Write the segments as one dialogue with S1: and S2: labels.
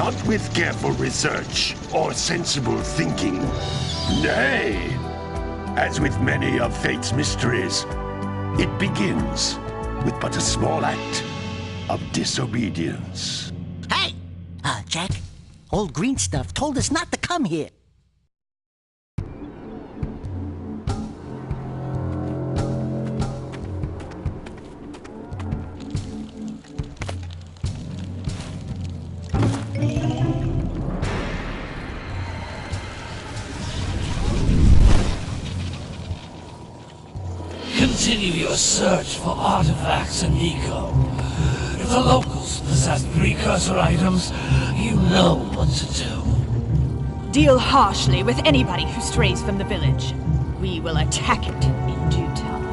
S1: not with careful research or sensible thinking. Nay, as with many of fate's mysteries, it begins with but a small act of disobedience.
S2: Hey! Jak, old green stuff told us not to come here.
S3: Continue your search for artifacts and Nico. If the locals possess precursor items, you know what to do.
S4: Deal harshly with anybody who strays from the village. We will attack it in due time.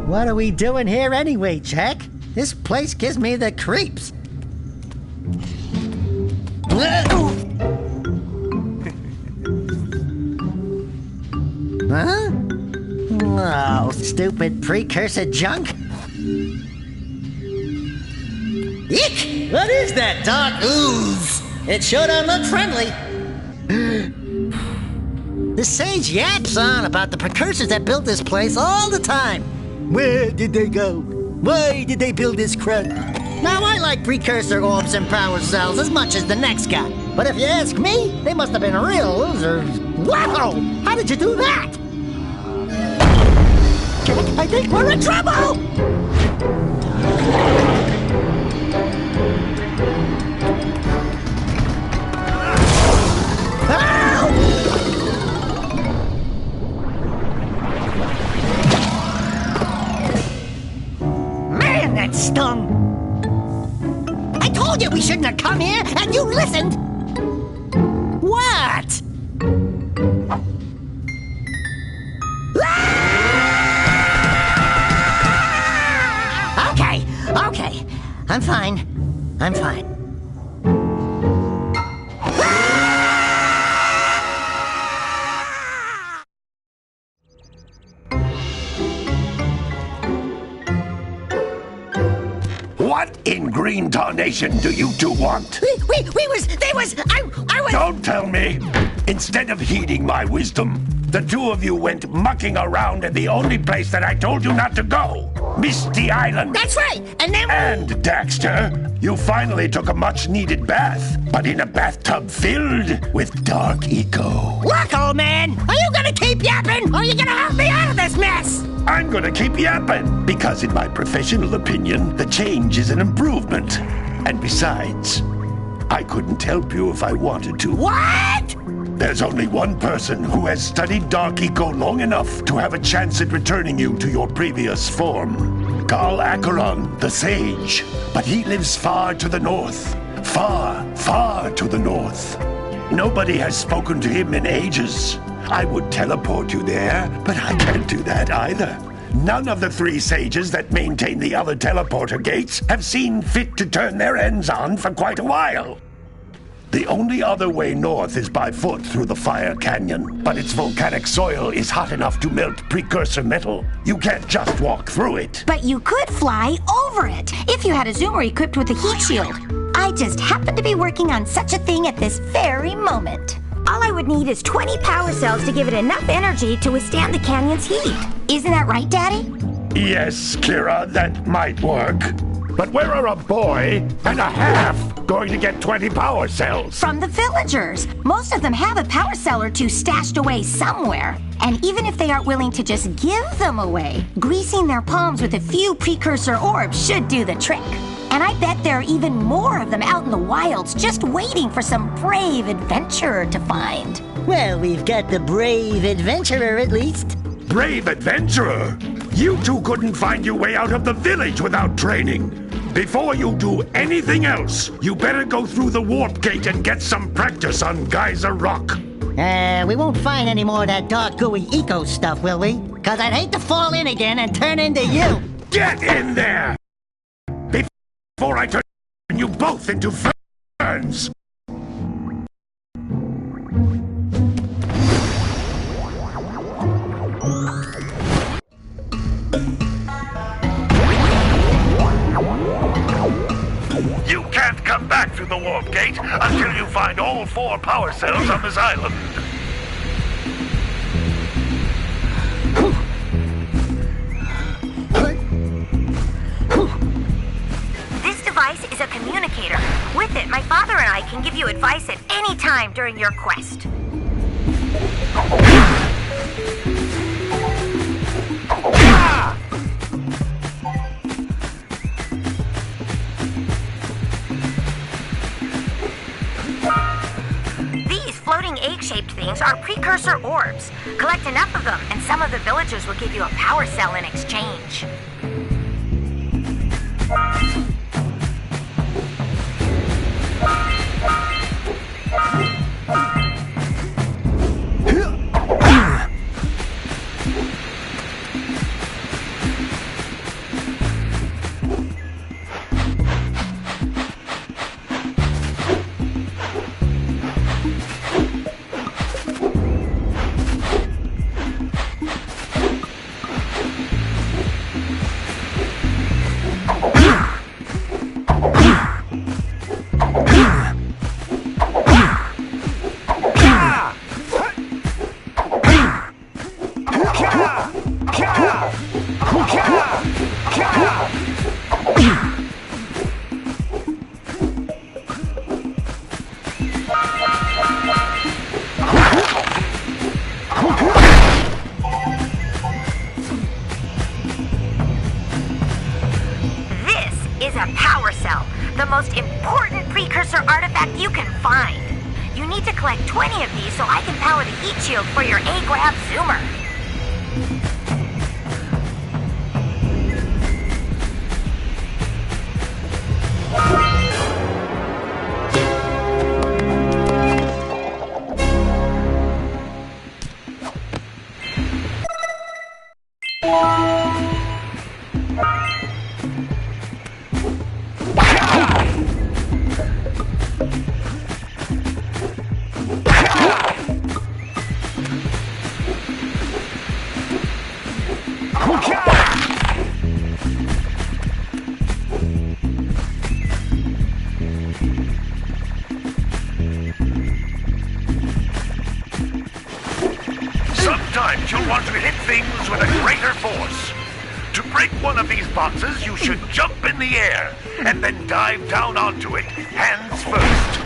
S2: What are we doing here anyway, Jak? This place gives me the creeps. Huh? Oh, stupid precursor junk. Eek! What is that dark ooze? It sure don't look friendly. The sage yaps on about the precursors that built this place all the time. Where did they go? Why did they build this crud? Now, I like precursor orbs and power cells as much as the next guy. But if you ask me, they must have been real losers. Wow! How did you do that? Jak, I think we're in trouble! Man, that stung! I told you we shouldn't have come here, and you listened! What? Okay. I'm fine.
S1: What in green tarnation do you two want?
S2: I was...
S1: Don't tell me! Instead of heeding my wisdom, the two of you went mucking around in the only place that I told you not to go. Misty Island.
S2: That's right, and then...
S1: And, Dexter, you finally took a much-needed bath, but in a bathtub filled with dark eco.
S2: Look, old man, are you gonna keep yapping, or are you gonna help me out of this mess?
S1: I'm gonna keep yapping, because in my professional opinion, the change is an improvement. And besides, I couldn't help you if I wanted to.
S2: What?
S1: There's only one person who has studied Dark Eco long enough to have a chance at returning you to your previous form. Carl Acheron, the Sage. But he lives far to the north. Far to the north. Nobody has spoken to him in ages. I would teleport you there, but I can't do that either. None of the three sages that maintain the other teleporter gates have seen fit to turn their ends on for quite a while. The only other way north is by foot through the Fire Canyon, but its volcanic soil is hot enough to melt precursor metal. You can't just walk through it.
S5: But you could fly over it, if you had a zoomer equipped with a heat shield. I just happen to be working on such a thing at this very moment. All I would need is 20 power cells to give it enough energy to withstand the canyon's heat. Isn't that right, Daddy?
S1: Yes, Kira, that might work. But where are a boy and a half going to get 20 power cells?
S5: From the villagers. Most of them have a power cell or two stashed away somewhere. And even if they aren't willing to just give them away, greasing their palms with a few precursor orbs should do the trick. And I bet there are even more of them out in the wilds just waiting for some brave adventurer to find.
S2: Well, we've got the brave adventurer at least.
S1: Brave adventurer? You two couldn't find your way out of the village without training. Before you do anything else, you better go through the warp gate and get some practice on Geyser Rock.
S2: We won't find any more of that dark gooey eco stuff, will we? 'Cause I'd hate to fall in again and turn into you.
S1: Get in there! Before I turn you both into ferns! You can't come back through the warp gate until you find all 4 power cells on this island.
S5: This device is a communicator. With it, my father and I can give you advice at any time during your quest. These floating egg-shaped things are precursor orbs. Collect enough of them, and some of the villagers will give you a power cell in exchange. Is a power cell, the most important precursor artifact you can find. You need to collect 20 of these so I can power the heat shield for your A-Grab zoomer.
S1: Sometimes you'll want to hit things with a greater force. To break one of these boxes, you should jump in the air and then dive down onto it, hands first.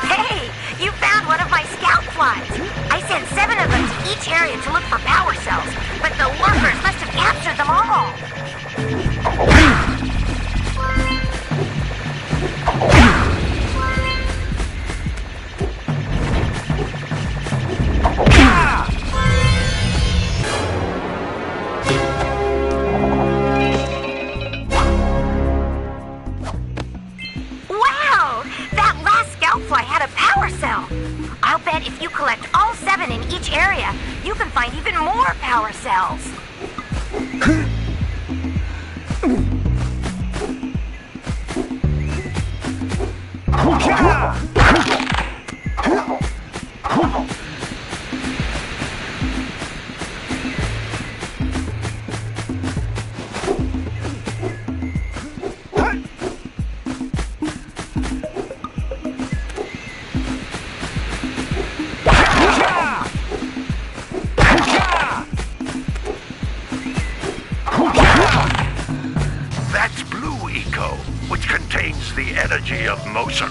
S5: Hey, you found one of my scout flies. I sent 7 of them to each area to look for power cells, but the lurkers must have captured them all. Fly had a power cell. I'll bet if you collect all 7 in each area, you can find even more power cells.
S1: The energy of motion.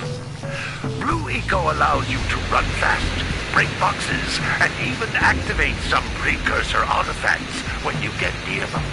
S1: Blue Eco allows you to run fast, break boxes, and even activate some precursor artifacts when you get near them.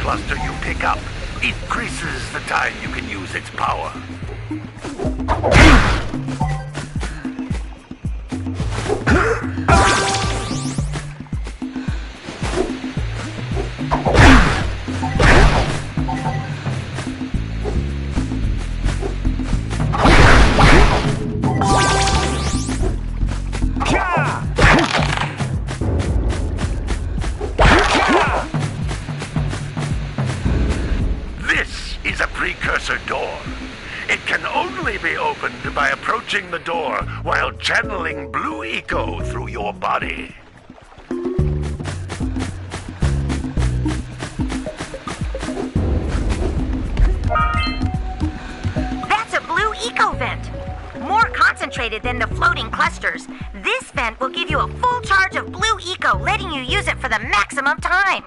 S1: cluster you pick up increases the time you can use its power. Precursor door. It can only be opened by approaching the door while channeling blue eco through your body.
S5: That's a blue eco vent. More concentrated than the floating clusters. This vent will give you a full charge of blue eco, letting you use it for the maximum time.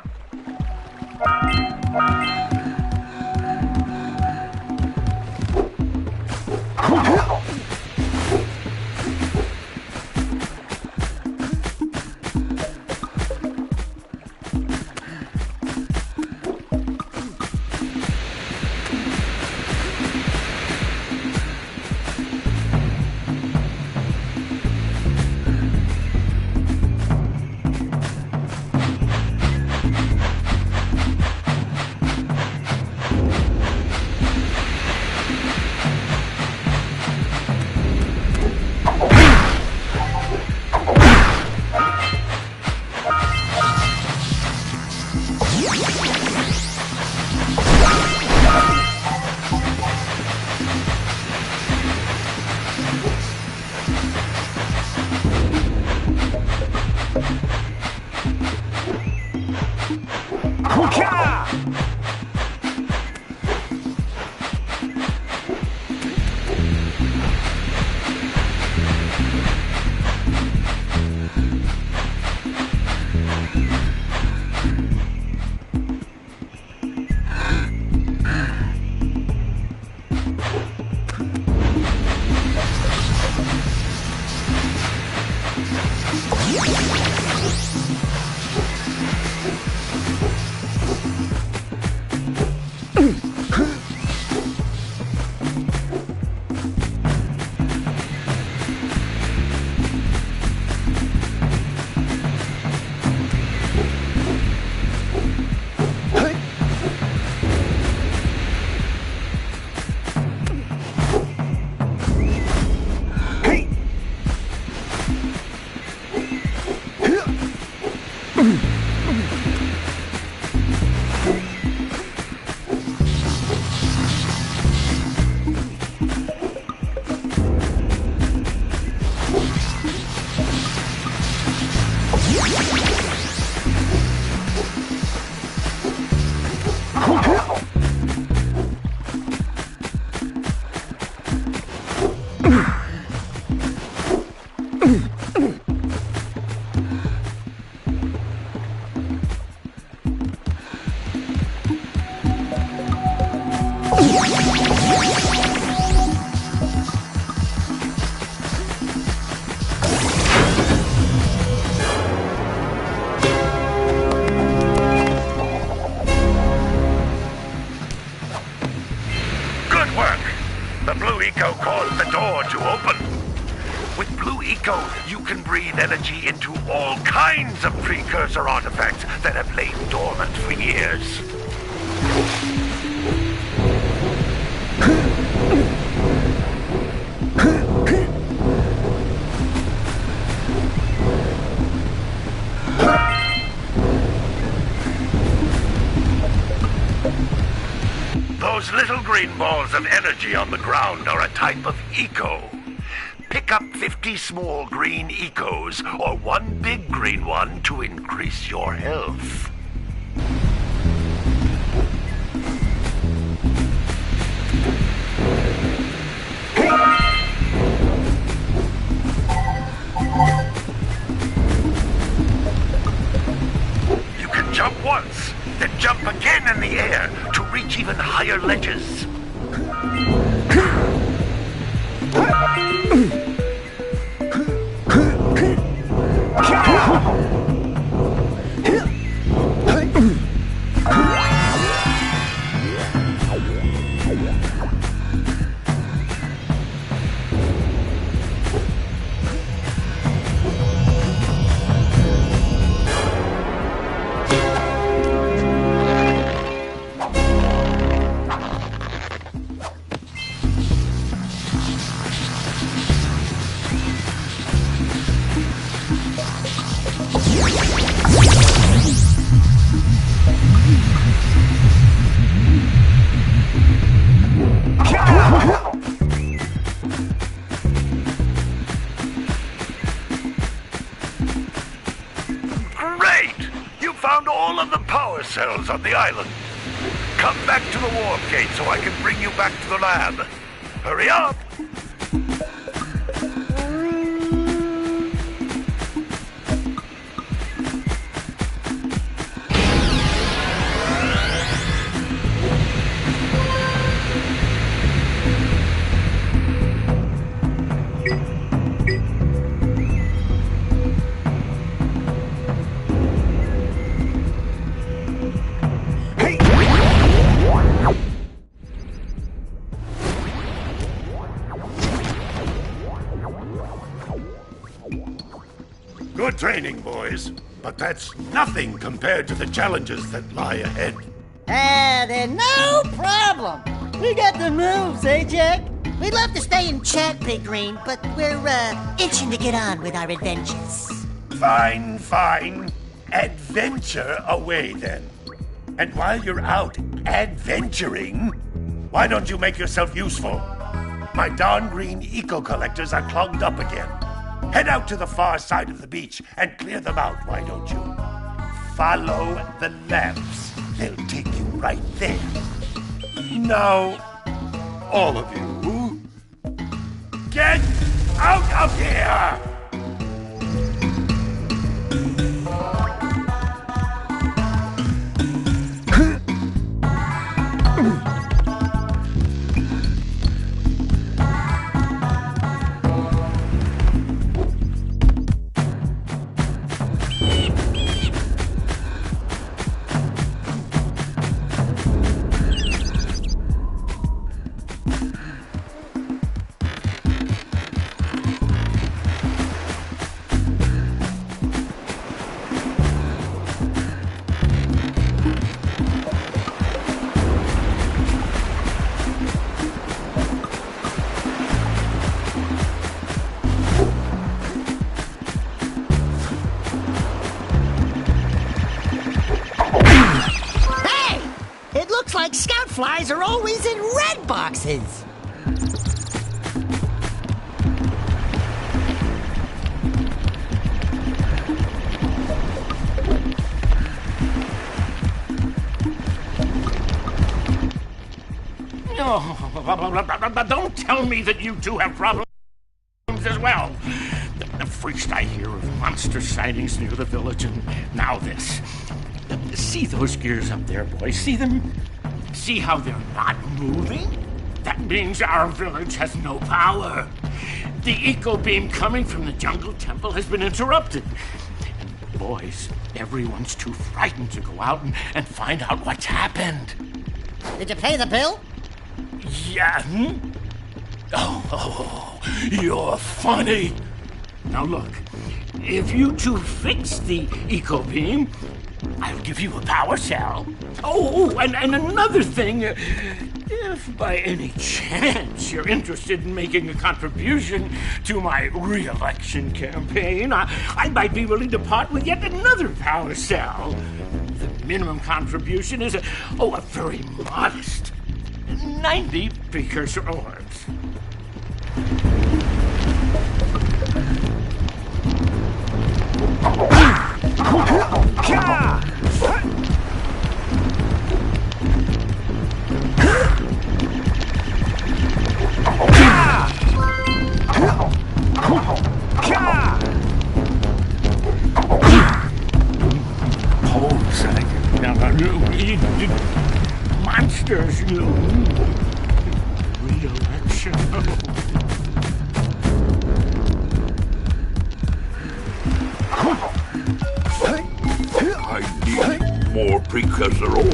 S1: You can breathe energy into all kinds of precursor artifacts that have lain dormant for years. Those little green balls of energy on the ground are a type of eco. Pick up 50 small green ecos or one big green one to increase your health. You can jump once, then jump again in the air to reach even higher ledges. found all of the power cells on the island. Come back to the warp gate so I can bring you back to the lab. Hurry up! Good training, boys. But that's nothing compared to the challenges that lie ahead.
S2: Then no problem. We got the moves, eh, Jack? We'd love to stay in chat, Big Green, but we're, itching to get on with our adventures.
S1: Fine, fine. Adventure away, then. And while you're out adventuring, why don't you make yourself useful? My darn green eco-collectors are clogged up again. Head out to the far side of the beach and clear them out, why don't you? Follow the lamps. They'll take you right there. Now, all of you, get out of here!
S2: Like scout flies are always in red boxes.
S3: No, don't tell me that you two have problems as well. First I hear of monster sightings near the village, and now this. See those gears up there, boys? See them? See how they're not moving? That means our village has no power. The eco beam coming from the jungle temple has been interrupted. And boys, everyone's too frightened to go out and find out what's happened.
S2: Did you pay the bill?
S3: Yeah. Oh, you're funny. Now look, if you two fix the eco beam, I'll give you a power cell. Oh, and another thing, if by any chance you're interested in making a contribution to my re-election campaign, I might be willing to part with yet another power cell. The minimum contribution is a very modest 90 precursor orbs. Monsters, re-election.
S6: I need more precursor orbs.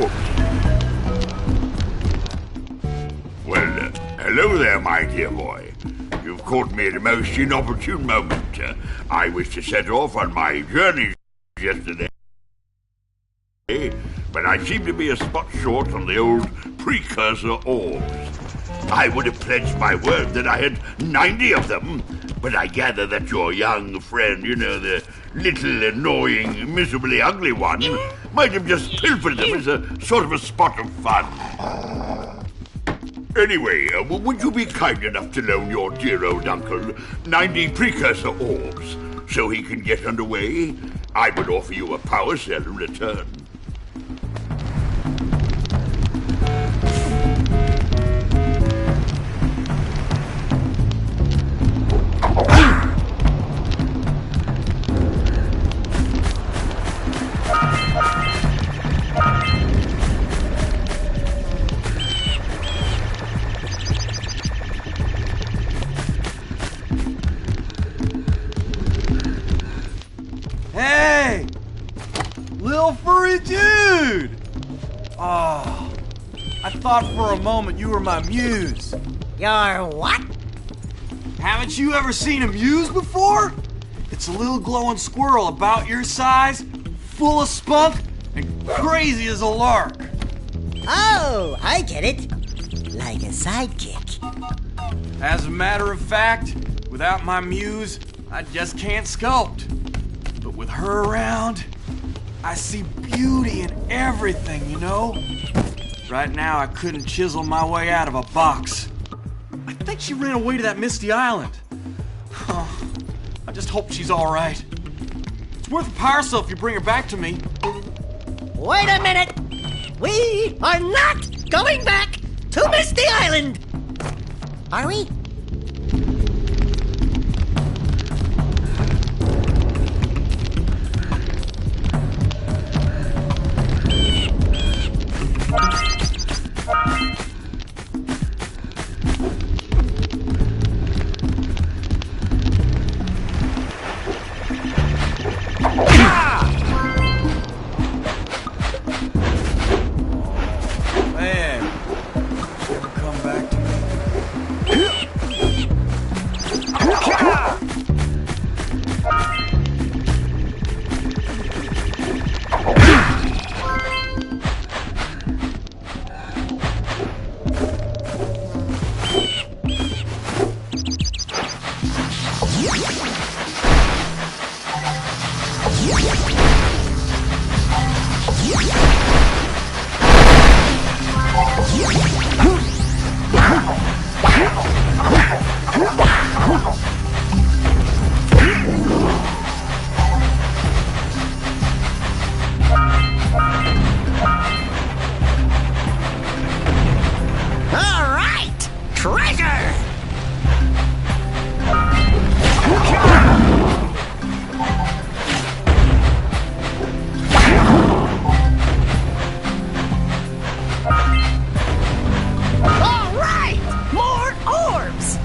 S6: Well, hello there, my dear boy. You've caught me at a most inopportune moment. I was to set off on my journey yesterday, but I seem to be a spot short on the old precursor orbs. I would have pledged my word that I had 90 of them, but I gather that your young friend, the little annoying, miserably ugly one, might have just pilfered them as a sort of a spot of fun. Anyway, would you be kind enough to loan your dear old uncle 90 precursor orbs so he can get underway? I would offer you a power cell in return.
S7: Hey! Little furry dude! Oh, I thought for a moment you were my muse.
S2: Your what?
S7: Haven't you ever seen a muse before? It's a little glowing squirrel about your size, full of spunk, and crazy as a lark.
S2: Oh, I get it. Like a sidekick.
S7: As a matter of fact, without my muse, I just can't sculpt. But with her around, I see beauty in everything, you know? Right now, I couldn't chisel my way out of a box. I think she ran away to that misty island. Oh, I just hope she's all right. It's worth a power cell if you bring her back to me.
S2: Wait a minute! We are not going back to Misty Island! Are we?
S7: Man, she ever come back to me?
S2: All right! Treasure! All right! More orbs!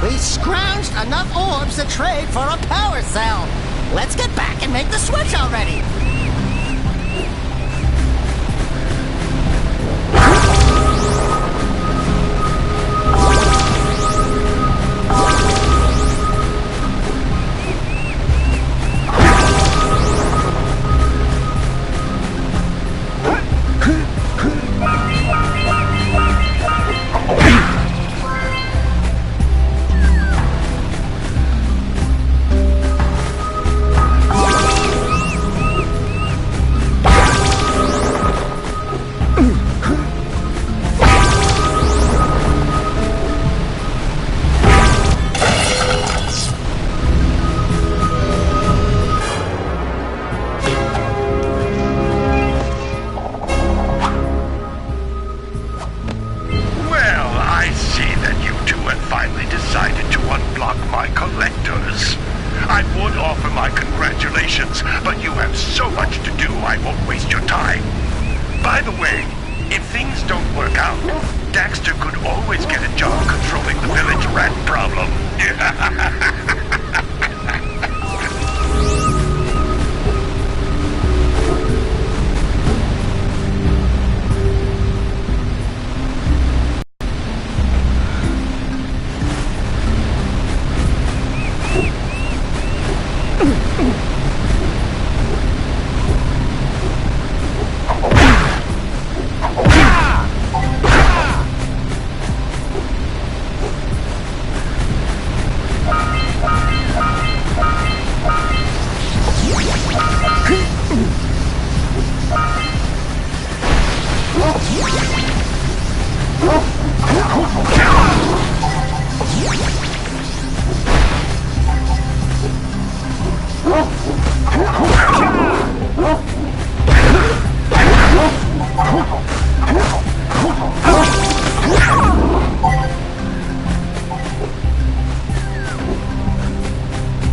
S2: We scrounged enough orbs to trade for a power cell. Let's get back and make the switch already.
S1: block my collectors. I would offer my congratulations, but you have so much to do I won't waste your time. By the way, if things don't work out, Dexter could always get a job controlling the village rat problem.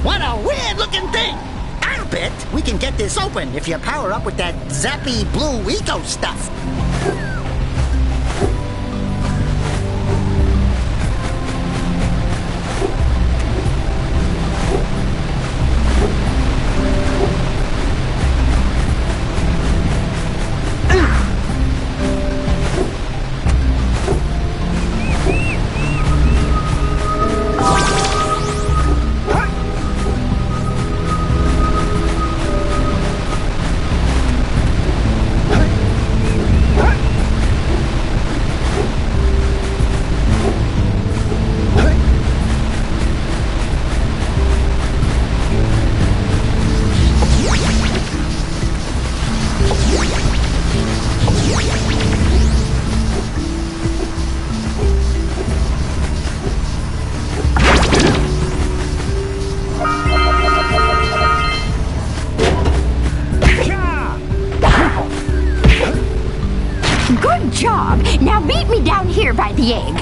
S2: What a weird-looking thing! I'll bet we can get this open if you power up with that zappy blue eco stuff.
S5: Good job! Now meet me down here by the egg.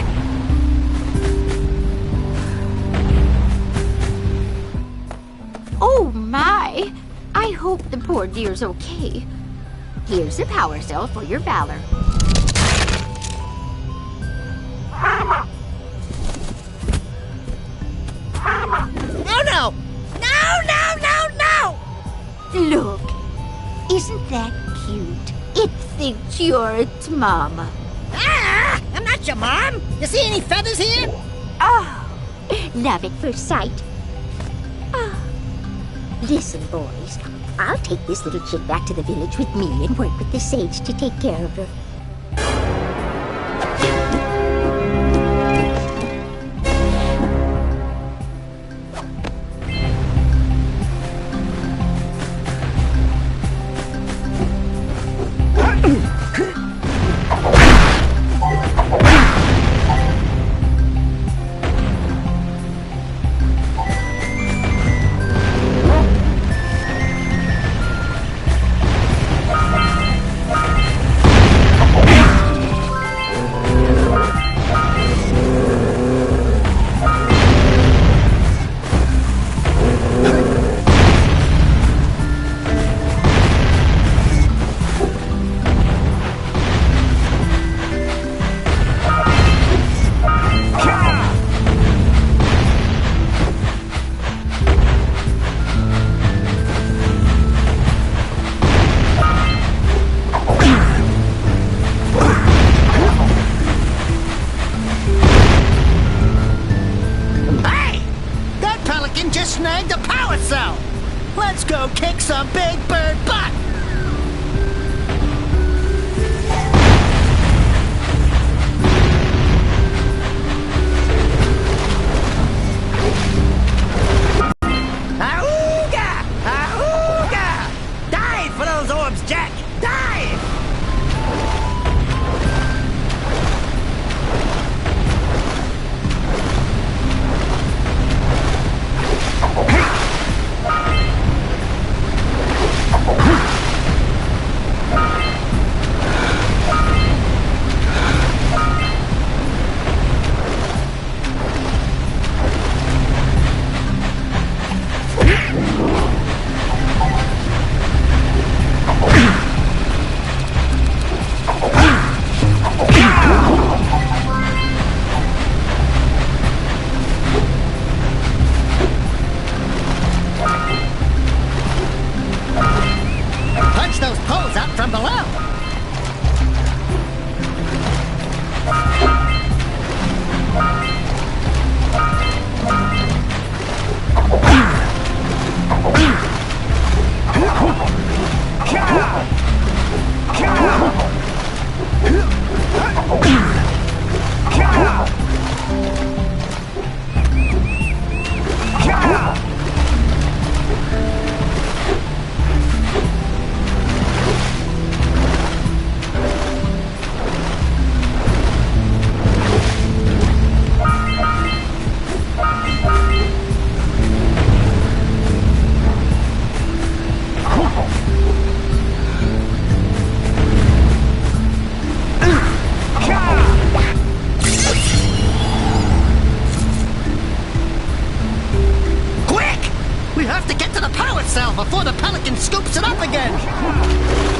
S5: Oh my! I hope the poor dear's okay. Here's a power cell for your valor.
S2: Oh no! No!
S5: Look, isn't that cute? It thinks you're its mama.
S2: Ah! I'm not your mom! You see any feathers here?
S5: Oh, love at first sight. Oh. Listen, boys, I'll take this little chick back to the village with me and work with the sage to take care of her.
S2: Snagged a power cell! Let's go kick some big bird butt! Auga! Auga! Dive for those orbs, Jak! Dive!
S1: Hey!
S2: before the pelican scoops it up again!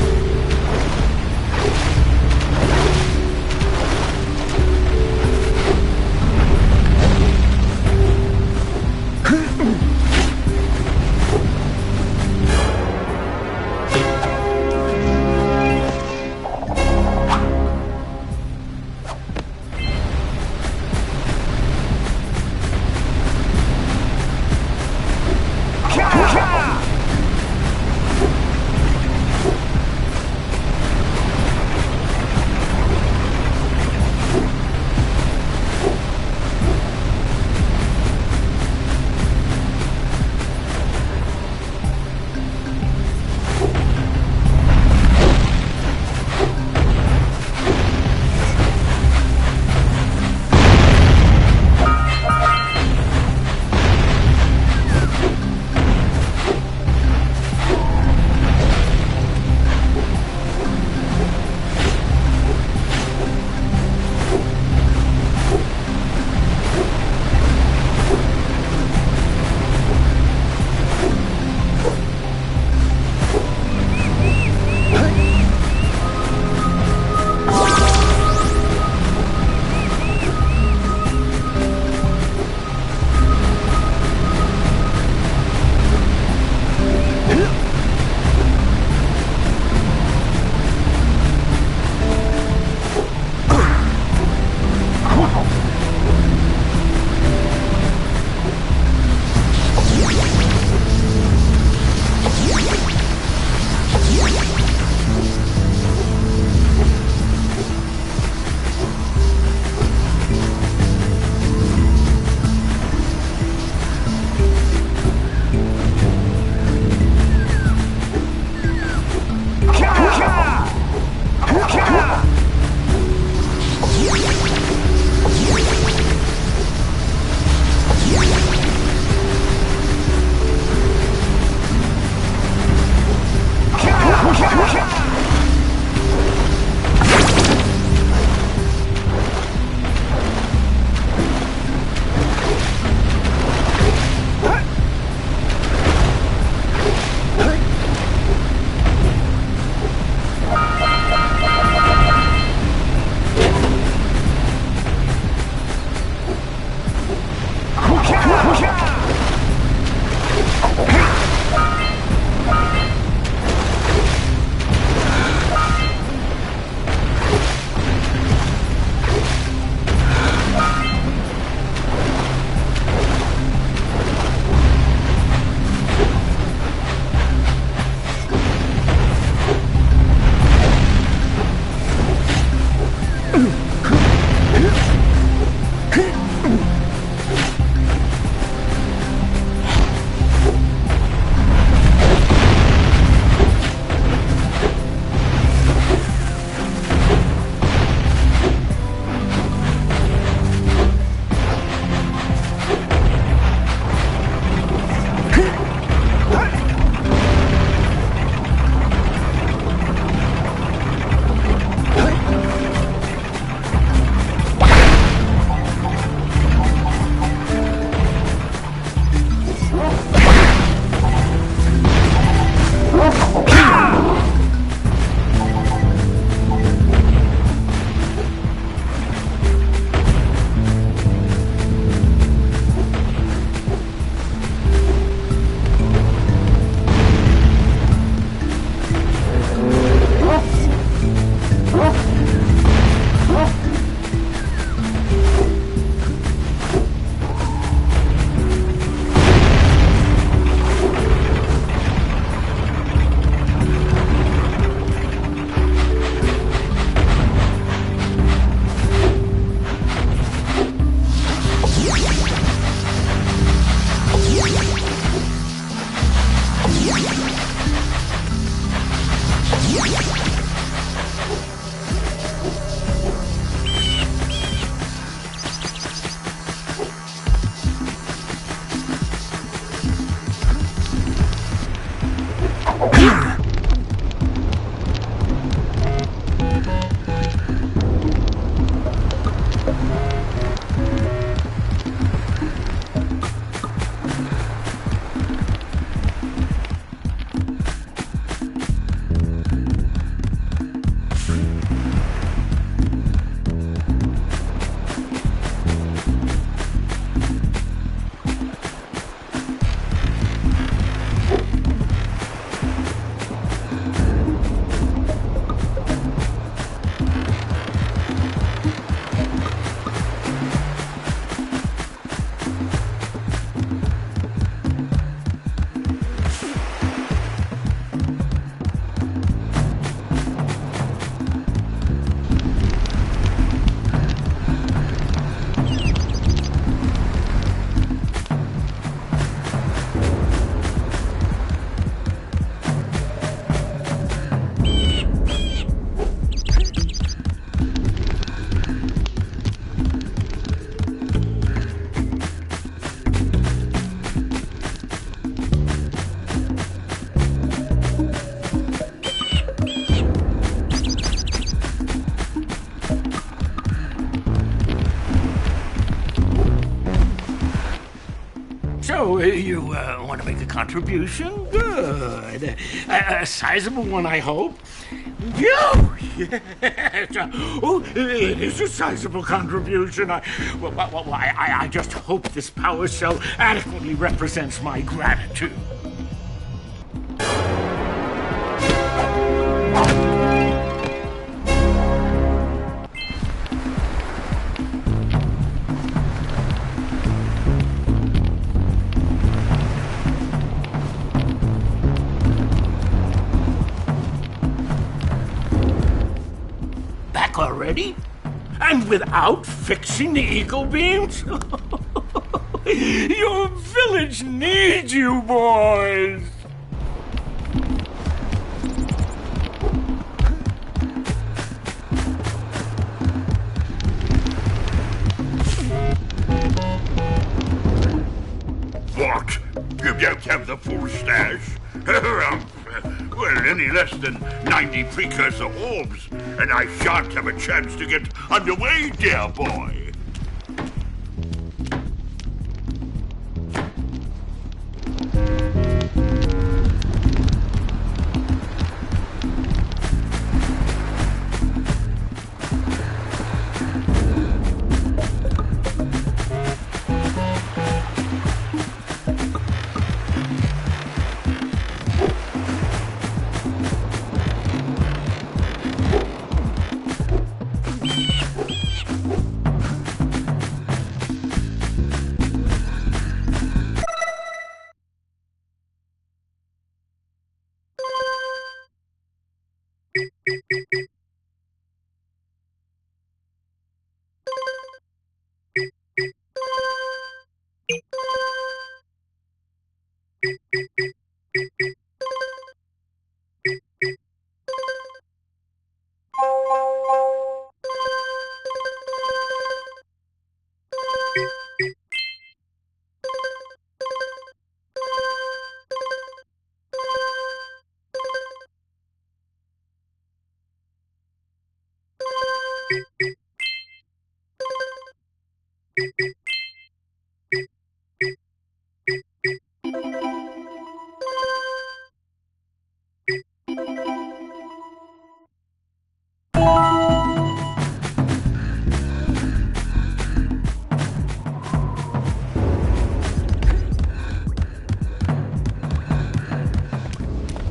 S3: Oh, you want to make a contribution? Good. A sizable one, I hope. Yes. Oh, it is a sizable contribution. I just hope this power cell adequately represents my gratitude. Already? And without fixing the eco beams? Your village needs you, boys!
S6: What? You don't have the full stash? Well, any less than 90 precursor orbs, and I shan't have a chance to get underway, dear boy.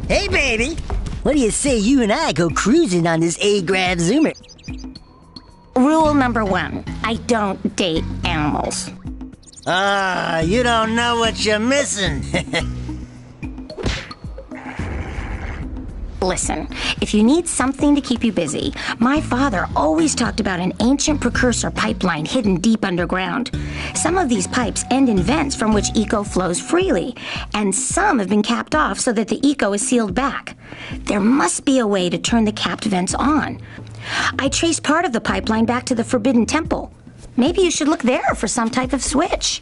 S2: Hey, baby! What do you say you and I go cruising on this A-Grav Zoomer?
S5: Rule number 1, I don't date animals.
S2: Ah, you don't know what you're missing.
S5: Listen, if you need something to keep you busy, my father always talked about an ancient precursor pipeline hidden deep underground. Some of these pipes end in vents from which eco flows freely, and some have been capped off so that the eco is sealed back. There must be a way to turn the capped vents on. I traced part of the pipeline back to the Forbidden Temple. Maybe you should look there for some type of switch.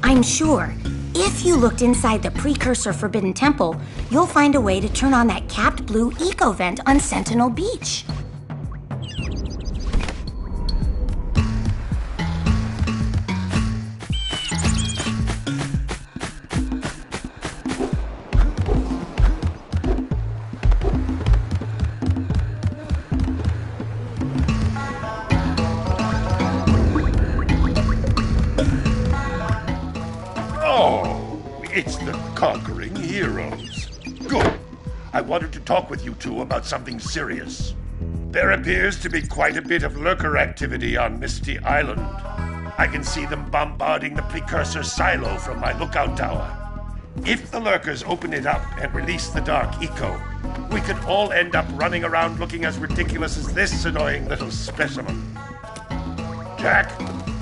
S5: I'm sure if you looked inside the precursor Forbidden Temple, you'll find a way to turn on that capped blue eco vent on Sentinel Beach.
S1: It's the conquering heroes. Good. I wanted to talk with you two about something serious. There appears to be quite a bit of lurker activity on Misty Island. I can see them bombarding the precursor silo from my lookout tower. If the lurkers open it up and release the dark eco, we could all end up running around looking as ridiculous as this annoying little specimen. Jak,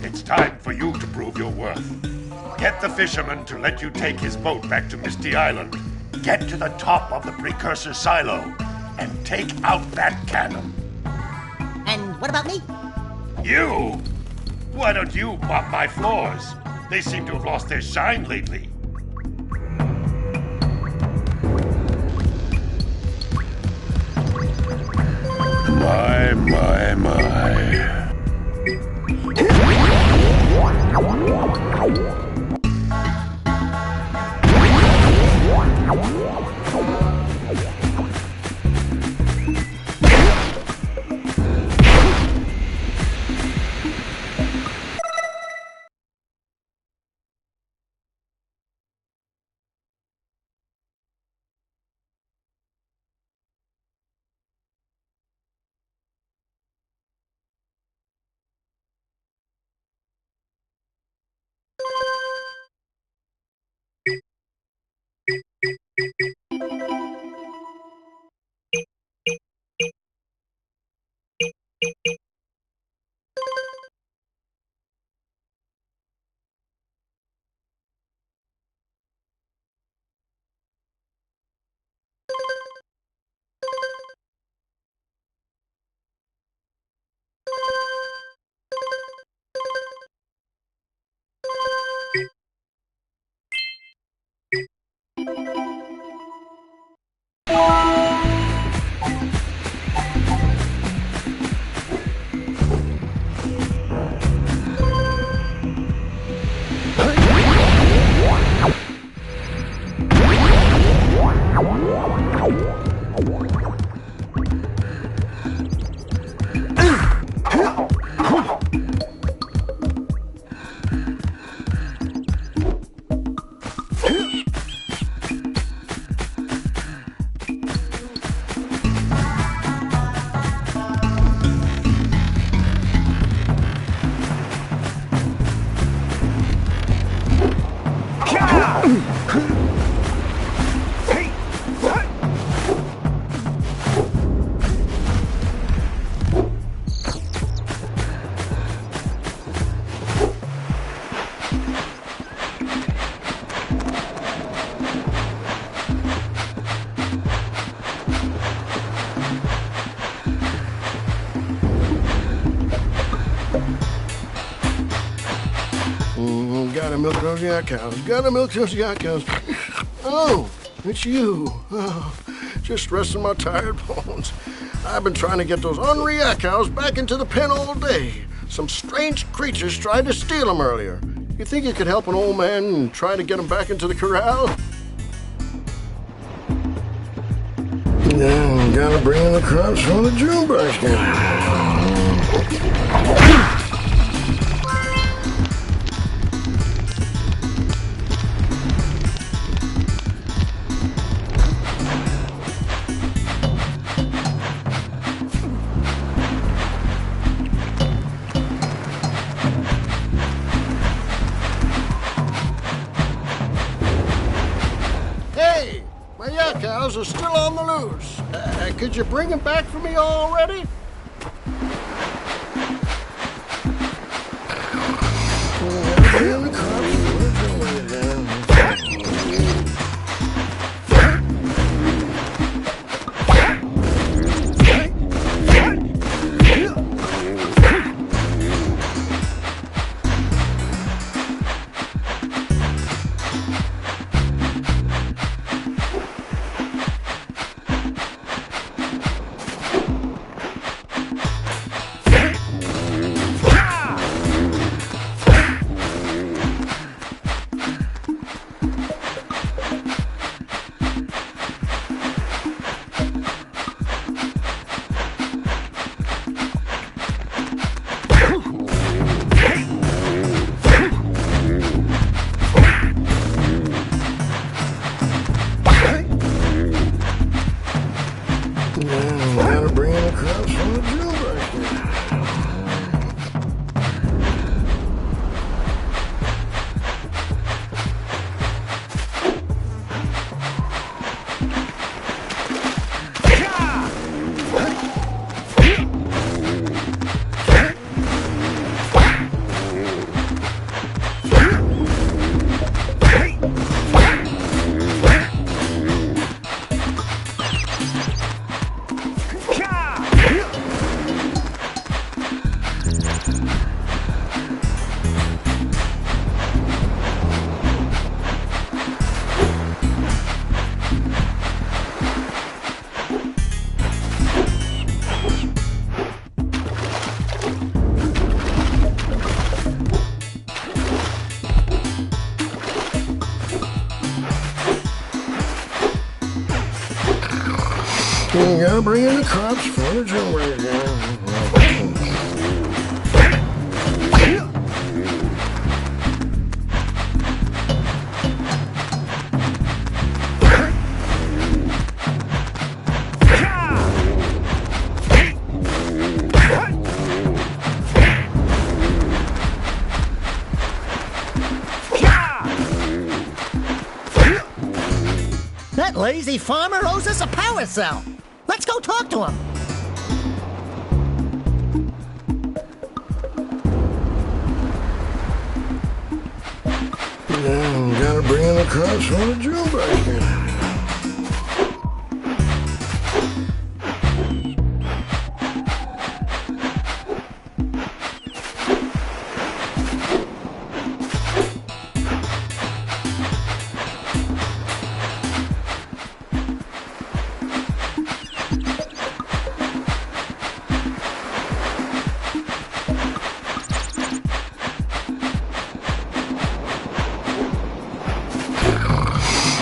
S1: it's time for you to prove your worth. Get the fisherman to let you take his boat back to Misty Island. Get to the top of the precursor silo and take out that cannon.
S2: And what about me?
S1: You? Why don't you mop my floors? They seem to have lost their shine lately. My.
S8: Gotta milk those yak cows. Gotta milk those yak cows. Oh, it's you. Oh, just resting my tired bones. I've been trying to get those ornery yak cows back into the pen all day. Some strange creatures tried to steal them earlier. You think you could help an old man and try to get them back into the corral? Yeah, gotta bring in the crops from the June basket. My yak cows are still on the loose. Could you bring them back for me already? You gotta bring in the crops for the generator.
S2: That lazy farmer owes us a power cell. Let's go talk to him.
S8: Yeah, gotta bring in the crops for the generator.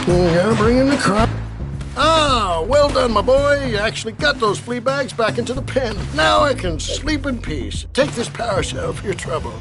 S8: Yeah, bring in the crop. Ah, well done, my boy. You actually got those flea bags back into the pen. Now I can sleep in peace. Take this power cell for your trouble.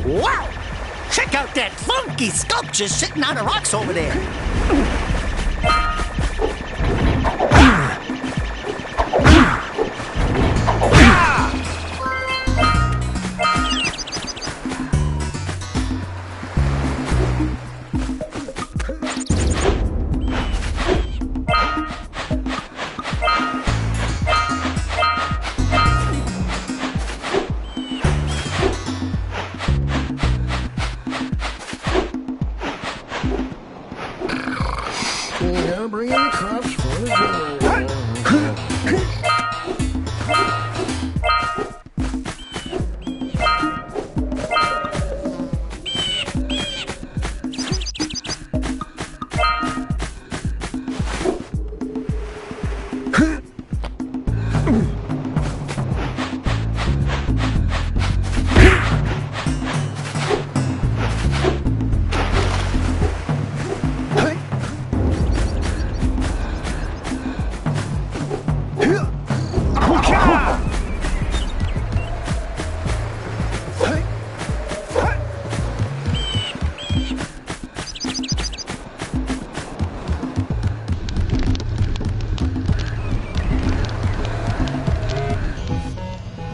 S2: Wow! Check out that funky sculpture sitting on the rocks over there.
S8: Yeah, bring in the crops for the generator.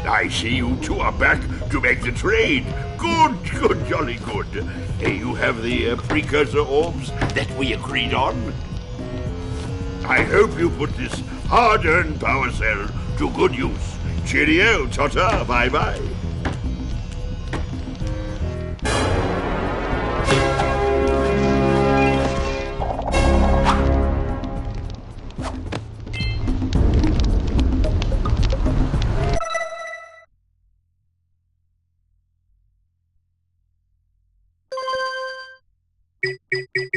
S6: I see you two are back to make the trade. Good, good, jolly good. You have the precursor orbs that we agreed on. I hope you put this hard-earned power cell to good use. Cheerio, ta-ta, bye-bye.
S1: Beep, beep, beep.